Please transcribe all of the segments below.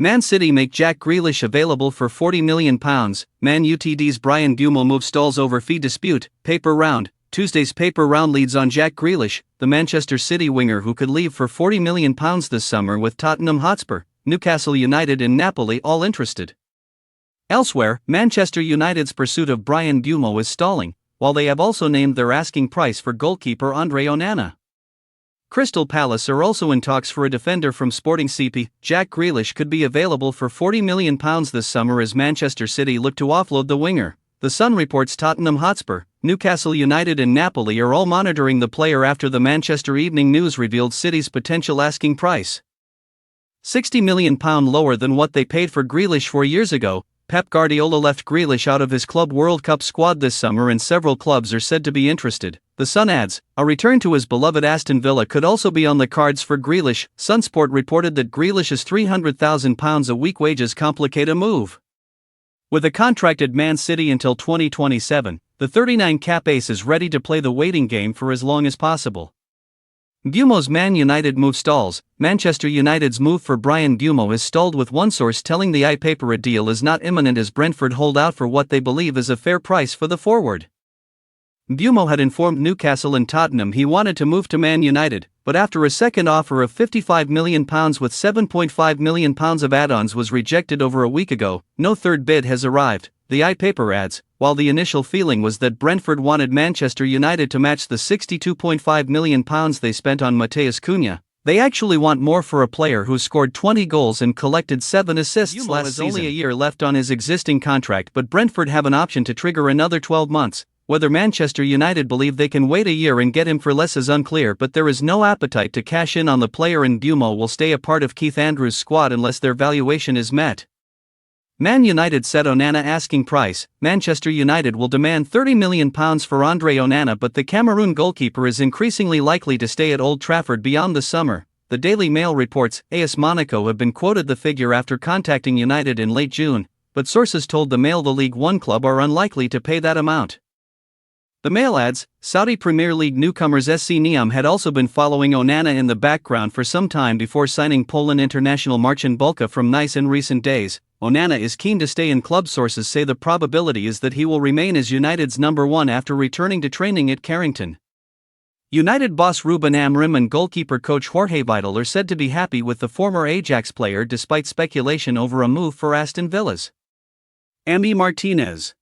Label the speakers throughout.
Speaker 1: Man City make Jack Grealish available for £40 million. Man Utd's Bryan Mbeumo move stalls over fee dispute. Paper round. Tuesday's paper round leads on Jack Grealish, the Manchester City winger who could leave for £40 million this summer, with Tottenham Hotspur, Newcastle United and Napoli all interested. Elsewhere, Manchester United's pursuit of Bryan Mbeumo is stalling, while they have also named their asking price for goalkeeper Andre Onana. Crystal Palace are also in talks for a defender from Sporting CP. Jack Grealish could be available for £40 million this summer as Manchester City look to offload the winger. The Sun reports Tottenham Hotspur, Newcastle United and Napoli are all monitoring the player after the Manchester Evening News revealed City's potential asking price. £60 million lower than what they paid for Grealish 4 years ago. Pep Guardiola left Grealish out of his Club World Cup squad this summer and several clubs are said to be interested. The Sun adds, a return to his beloved Aston Villa could also be on the cards for Grealish. Sunsport reported that Grealish's £300,000 a week wages complicate a move. With a contracted Man City until 2027, the 39 cap ace is ready to play the waiting game for as long as possible. Mbeumo's Man United move stalls. Manchester United's move for Bryan Mbeumo is stalled, with one source telling the paper a deal is not imminent as Brentford hold out for what they believe is a fair price for the forward. Mbeumo had informed Newcastle and Tottenham he wanted to move to Man United, but after a second offer of £55 million with £7.5 million of add-ons was rejected over a week ago, no third bid has arrived. The paper adds, while the initial feeling was that Brentford wanted Manchester United to match the £62.5 million they spent on Matheus Cunha, they actually want more for a player who scored 20 goals and collected 7 assists last season. Only a year left on his existing contract, but Brentford have an option to trigger another 12 months. Whether Manchester United believe they can wait a year and get him for less is unclear, but there is no appetite to cash in on the player, and Mbeumo will stay a part of Keith Andrews' squad unless their valuation is met. Man United set Onana asking price. Manchester United will demand £30 million for Andre Onana, but the Cameroon goalkeeper is increasingly likely to stay at Old Trafford beyond the summer. The Daily Mail reports AS Monaco have been quoted the figure after contacting United in late June, but sources told the Mail the League One club are unlikely to pay that amount. The Mail adds, Saudi Premier League newcomers SC Neom had also been following Onana in the background for some time before signing Poland international Marcin Bulka from Nice in recent days. Onana is keen to stay in club. Sources say the probability is that he will remain as United's number one after returning to training at Carrington. United boss Ruben Amorim and goalkeeper coach Jorge Vidal are said to be happy with the former Ajax player despite speculation over a move for Aston Villa's Emi Martinez.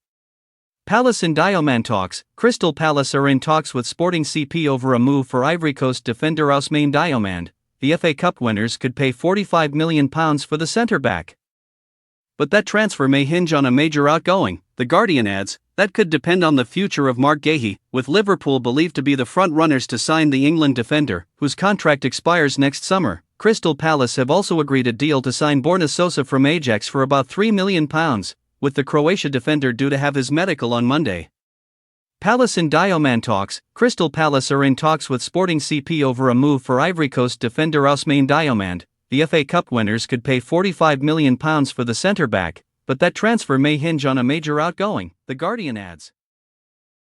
Speaker 1: Palace and Diomande talks. Crystal Palace are in talks with Sporting CP over a move for Ivory Coast defender Ousmane Diomande. The FA Cup winners could pay £45 million for the centre-back. But that transfer may hinge on a major outgoing. The Guardian adds, that could depend on the future of Marc Guéhi, with Liverpool believed to be the front-runners to sign the England defender, whose contract expires next summer. Crystal Palace have also agreed a deal to sign Borna Sosa from Ajax for about £3 million, with the Croatia defender due to have his medical on Monday. Palace and Diomande talks. Crystal Palace are in talks with Sporting CP over a move for Ivory Coast defender Ousmane Diomande. The FA Cup winners could pay £45 million for the centre-back, but that transfer may hinge on a major outgoing, The Guardian adds.